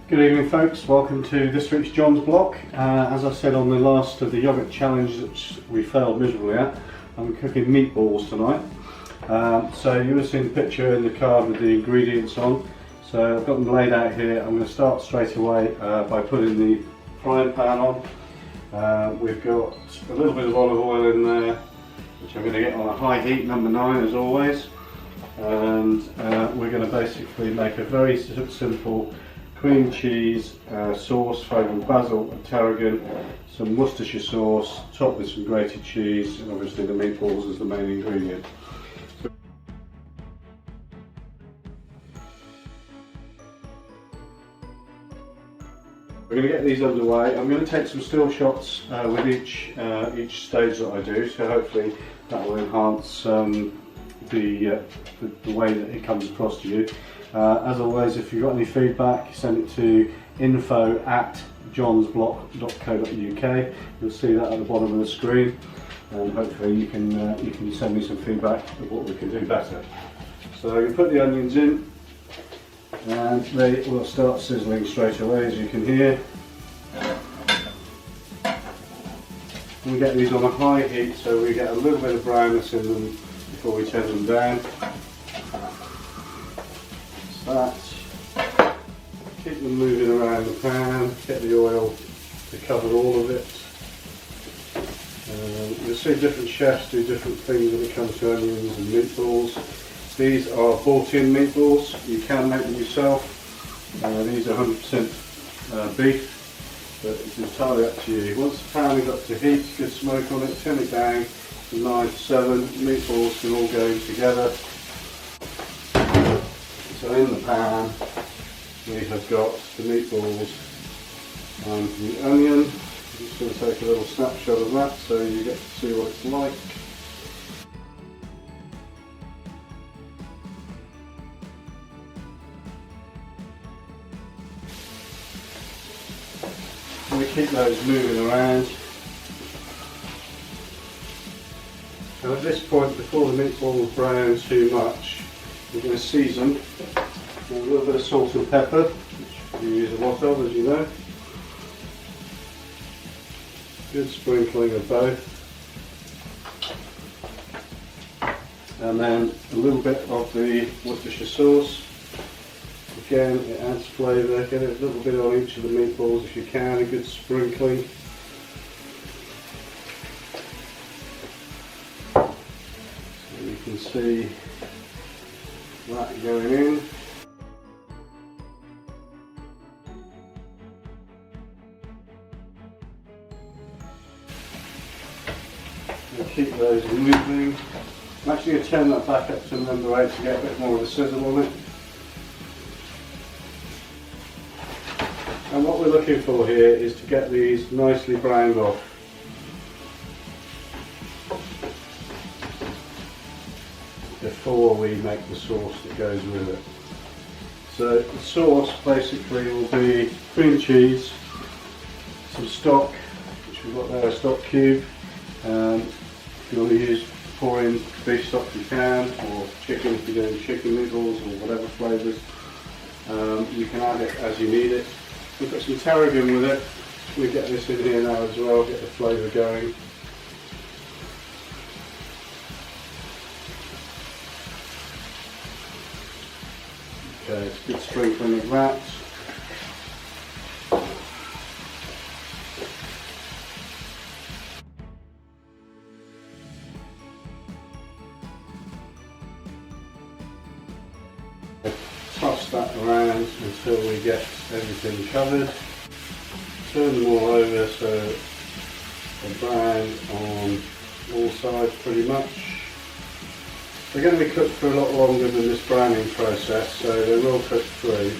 Good evening folks, welcome to this week's John's Block. As I said on the last of the yogurt challenge that we failed miserably at, I'm cooking meatballs tonight. So you would have seen the picture in the card with the ingredients on. So I've got them laid out here. I'm going to start straight away by putting the frying pan on. We've got a little bit of olive oil in there, which I'm going to get on a high heat, number 9 as always. And we're going to basically make a very simple cream cheese sauce flavoured with basil and tarragon, some Worcestershire sauce, topped with some grated cheese, and obviously the meatballs as the main ingredient. We're going to get these underway. I'm going to take some still shots with each stage that I do, so hopefully that will enhance the way that it comes across to you. As always, if you've got any feedback, send it to info@johnsblock.co.uk. You'll see that at the bottom of the screen, and hopefully you can send me some feedback of what we can do better. So you put the onions in, and they will start sizzling straight away, as you can hear. And we get these on a high heat, so we get a little bit of brownness in them before we turn them down. That. Keep them moving around the pan, get the oil to cover all of it. You'll see different chefs do different things when it comes to onions and meatballs. These are bought-in meatballs, you can make them yourself. These are 100% beef, but it's entirely up to you. Once the pan is up to heat, good smoke on it, turn it down from 9 to 7, meatballs can all go in together. So in the pan we have got the meatballs and the onion. I'm just going to take a little snapshot of that so you get to see what it's like. And we keep those moving around. And at this point, before the meatballs brown too much, we're going to season with a little bit of salt and pepper, which we use a lot of, as you know. Good sprinkling of both. And then a little bit of the Worcestershire sauce. Again, it adds flavour. Get a little bit on each of the meatballs if you can, a good sprinkling. So you can see that going in. And keep those moving. I'm actually going to turn that back up to number 8 to get a bit more of a sizzle on it. And what we're looking for here is to get these nicely browned off. Before we make the sauce that goes with it. So the sauce basically will be cream cheese, some stock, which we've got there, a stock cube. If you want to pour in beef stock you can, or chicken if you're doing chicken meatballs or whatever flavours. You can add it as you need it. We've got some tarragon with it. We get this in here now as well, get the flavour going. Okay, it's a good sprinkling of that. Toss that around until we get everything covered. Turn them all over so they're brown on all sides pretty much. They're going to be cooked for a lot longer than this browning process, so they will cook through,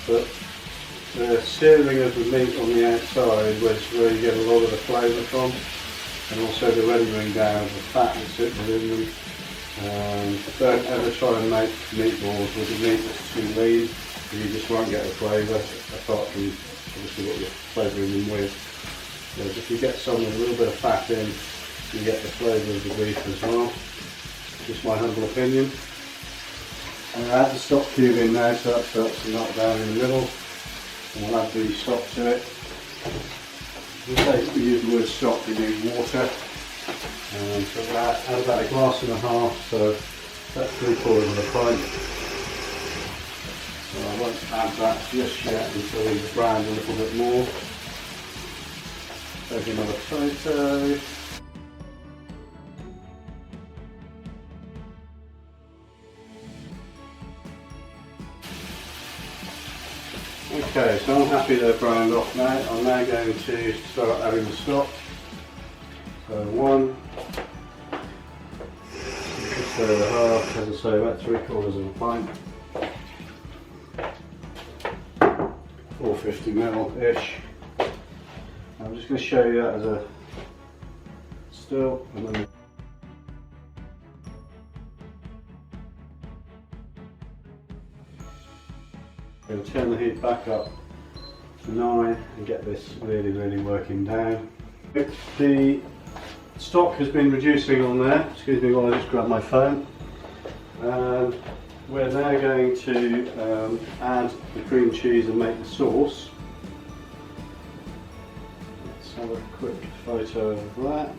but the searing of the meat on the outside was where you get a lot of the flavour from, and also the rendering down of the fat that's sitting within them. Don't ever try and make meatballs with the meat that's too lean, you just won't get the flavour, apart from obviously what you're flavouring them with. Whereas if you get some with a little bit of fat in, you get the flavour of the beef as well. Just my humble opinion. And I add the stock cube in now, so that starts to knock down in the middle. and we'll add the stock to it. We use the word stock, we use water. So we'll add about a glass and a half, so that's 3/4 of a pint. So I won't add that just yet until these brown a little bit more. Take another photo. Okay, so I'm happy they're browned off now. I'm now going to start adding the stock. So one, just over half, as I say, about 3/4 of a pint. 450 ml-ish. I'm just going to show you that as a still, and then I'm going to turn the heat back up to 9 and get this really working down. The stock has been reducing on there. Excuse me while I just grab my phone. And we're now going to add the cream cheese and make the sauce. Let's have a quick photo of that.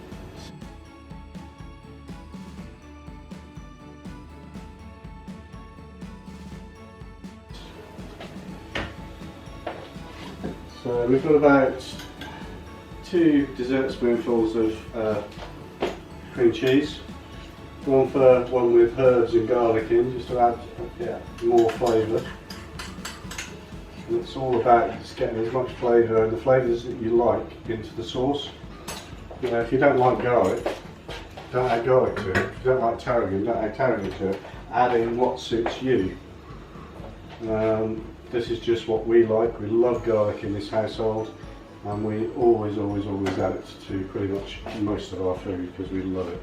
So we've got about 2 dessert spoonfuls of cream cheese. One with herbs and garlic in, just to add more flavour. And it's all about just getting as much flavour and the flavours that you like into the sauce. You know, if you don't like garlic, don't add garlic to it. If you don't like tarragon, don't add tarragon to it. Add in what suits you. This is just what we like. We love garlic in this household, and we always add it to pretty much most of our food because we love it.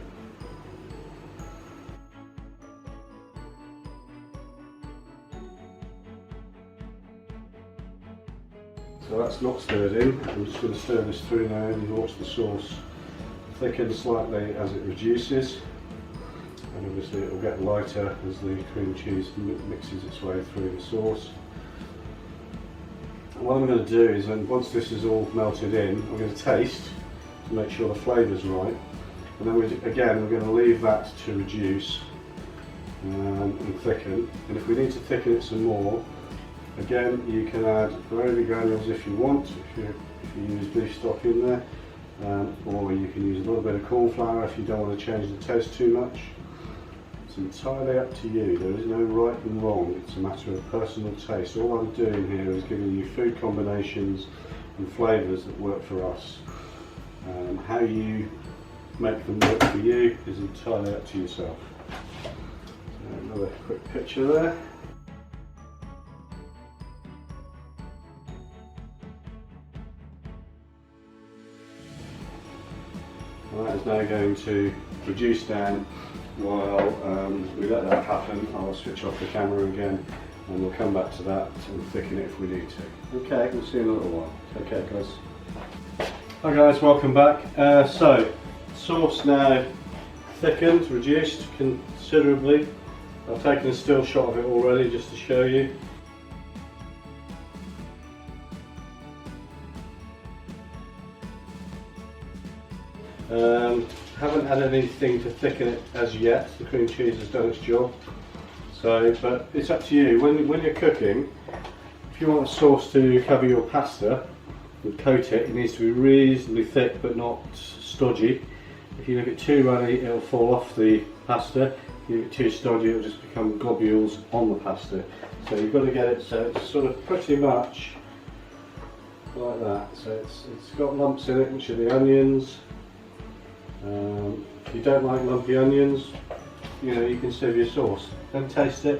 So that's not stirred in. I'm just going to stir this through now and watch the sauce thicken slightly as it reduces, and obviously it will get lighter as the cream cheese mixes its way through the sauce. And what I'm going to do is, once this is all melted in, I'm going to taste to make sure the flavour's right, and then we're going to leave that to reduce and thicken. And if we need to thicken it some more, again, you can add gravy granules if you want, if you use beef stock in there, or you can use a little bit of corn flour if you don't want to change the taste too much. It's entirely up to you. There is no right and wrong. It's a matter of personal taste. All I'm doing here is giving you food combinations and flavours that work for us. How you make them work for you is entirely up to yourself. So another quick picture there. And that is now going to reduce down while we let that happen. I'll switch off the camera again and we'll come back to that and thicken it if we need to. Okay, we'll see you in a little while. Take care, guys. Hi guys, welcome back. So, sauce now thickened, reduced considerably. I've taken a still shot of it already just to show you. Haven't had anything to thicken it as yet. The cream cheese has done its job. So, but it's up to you. When you're cooking, if you want a sauce to cover your pasta and coat it, it needs to be reasonably thick but not stodgy. If you leave it too runny, it'll fall off the pasta. If you leave it too stodgy, it'll just become globules on the pasta. So you've got to get it so it's sort of pretty much like that. So it's got lumps in it, which are the onions. If you don't like lumpy onions, you can serve your sauce. Then taste it.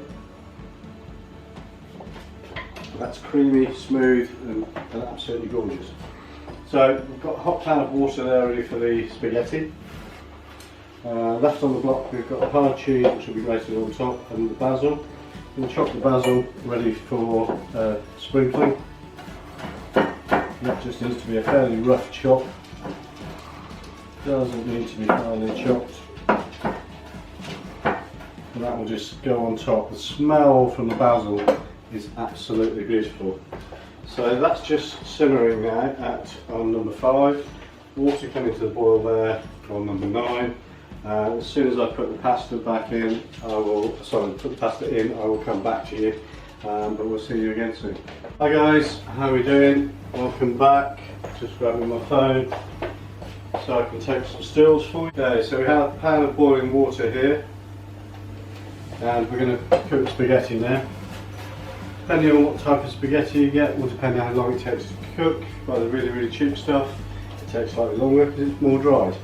That's creamy, smooth, and absolutely gorgeous. So we've got a hot pan of water there ready for the spaghetti. Left on the block we've got the hard cheese, which will be grated on top, and the basil. I'm going to chop the basil ready for sprinkling. That just needs to be a fairly rough chop. Doesn't need to be finely chopped. And that will just go on top. The smell from the basil is absolutely beautiful. So that's just simmering now on number 5. Water coming to the boil there on number 9. As soon as I put the pasta back in, I will come back to you, but we'll see you again soon. Hi guys, how are we doing? Welcome back. Just grabbing my phone so I can take some stills for you. Okay, so we have a pan of boiling water here, and we're going to cook spaghetti now. Depending on what type of spaghetti you get will depend on how long it takes to cook. By the really cheap stuff, it takes slightly longer because it's more dried.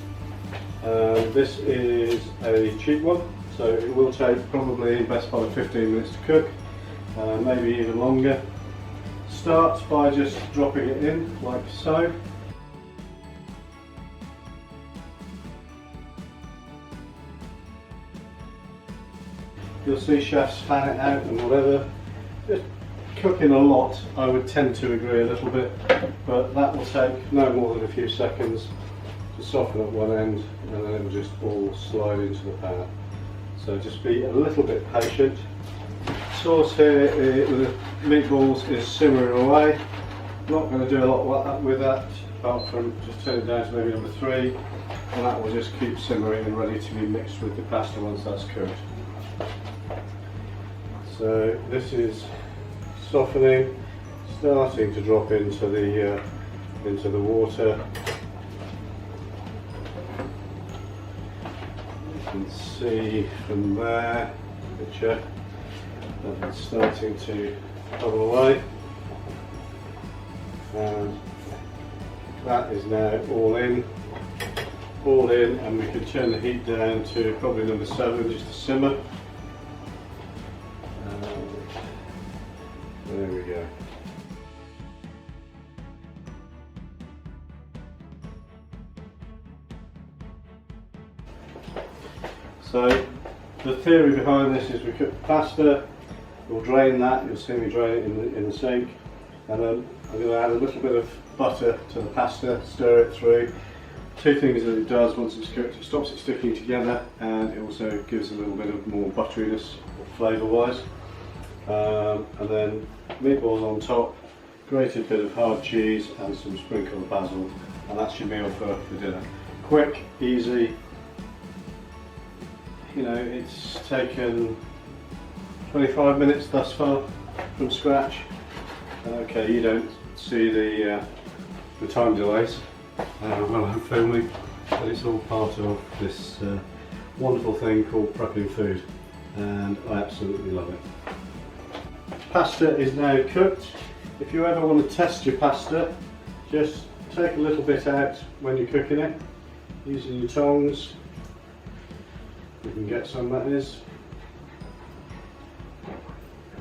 This is a cheap one, so it will take probably best part of 15 minutes to cook, maybe even longer. Start by just dropping it in like so. You'll see chefs fan it out and whatever. Just cooking a lot, I would tend to agree a little bit, but that will take no more than a few seconds to soften at one end, and then it will just all slide into the pan. So just be a little bit patient. Sauce here with the meatballs is simmering away. Not going to do a lot with that, apart from just turn it down to maybe number 3, and that will just keep simmering and ready to be mixed with the pasta once that's cooked. So this is softening, starting to drop into the water. You can see from there, picture, that it's starting to bubble away, and that is now all in, and we can turn the heat down to probably number 7 just to simmer. There we go. So the theory behind this is we cook the pasta, we'll drain that, you'll see me drain it in the sink, and then I'm going to add a little bit of butter to the pasta, stir it through. Two things that it does once it's cooked: it stops it sticking together, and it also gives a little bit of more butteriness flavour wise. And then meatballs on top, grated bit of hard cheese and some sprinkle of basil, and that's your meal for dinner. Quick, easy. You know, it's taken 25 minutes thus far from scratch. Okay, you don't see the time delays while I'm filming, but it's all part of this wonderful thing called prepping food, and I absolutely love it. Pasta is now cooked. If you ever want to test your pasta, just take a little bit out when you're cooking it, using your tongs. You can get some, that is.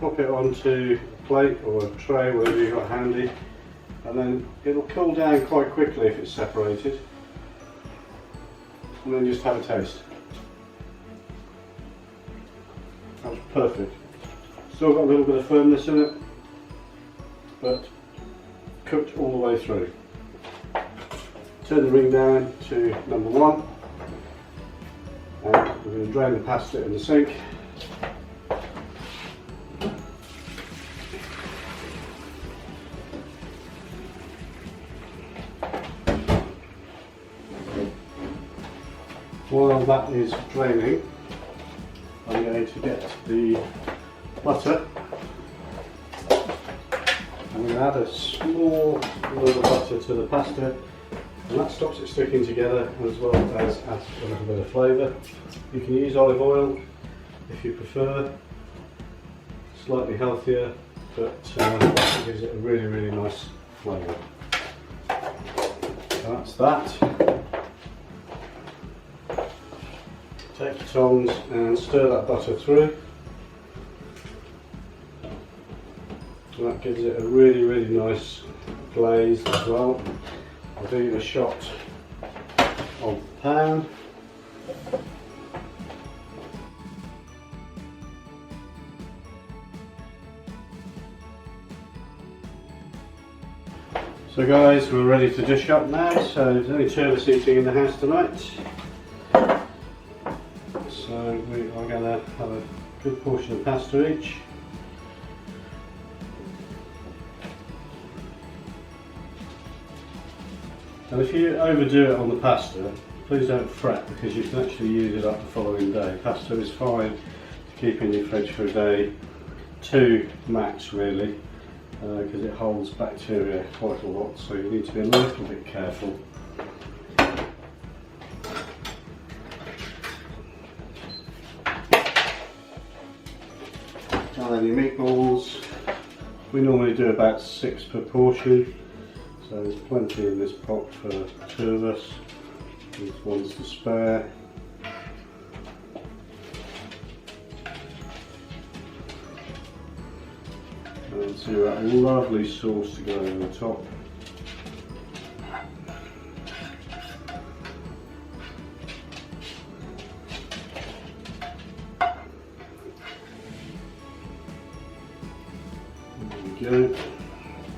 Pop it onto a plate or a tray, whatever you've got handy, and then it'll cool down quite quickly if it's separated. And then just have a taste. That's perfect. Still got a little bit of firmness in it, but cooked all the way through. Turn the ring down to number 1, and we're going to drain the pasta in the sink. While that is draining, I'm going to get the butter. I'm going to add a small load of butter to the pasta, and that stops it sticking together, as well as adds a little bit of flavour. You can use olive oil if you prefer, slightly healthier, but it gives it a really nice flavour. So that's that. Take the tongs and stir that butter through. And that gives it a really nice glaze as well. I'll do you a shot of the pan. So guys, we're ready to dish up now. So there's only 2 of us eating in the house tonight. So we are going to have a good portion of pasta each. And if you overdo it on the pasta, please don't fret, because you can actually use it up the following day. Pasta is fine to keep in your fridge for a day, 2 max really, because it holds bacteria quite a lot, so you need to be a little bit careful. And then your meatballs, we normally do about 6 per portion, so there's plenty in this pot for 2 of us. This one's to spare. And so that lovely sauce to go over the top. There we go.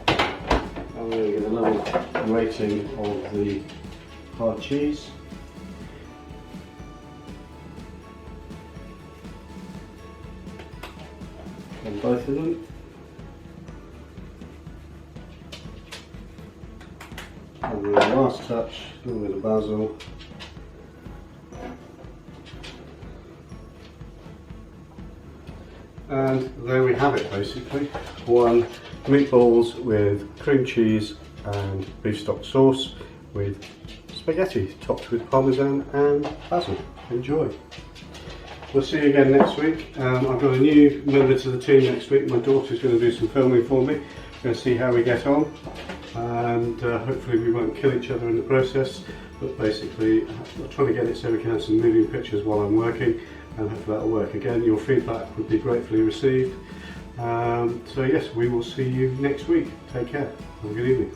I'm going to get a little rating of the hard cheese. On both of them. And then the last touch, a little bit of basil. And there we have it, basically. 1 meatballs with cream cheese and beef stock sauce with spaghetti topped with parmesan and basil. Enjoy. We'll see you again next week. I've got a new member to the team next week. My daughter's going to do some filming for me. We're going to see how we get on, and hopefully we won't kill each other in the process, but basically I'm trying to get it so we can have some moving pictures while I'm working, and hopefully that'll work. Again, your feedback would be gratefully received. So yes, we will see you next week. Take care. Have a good evening.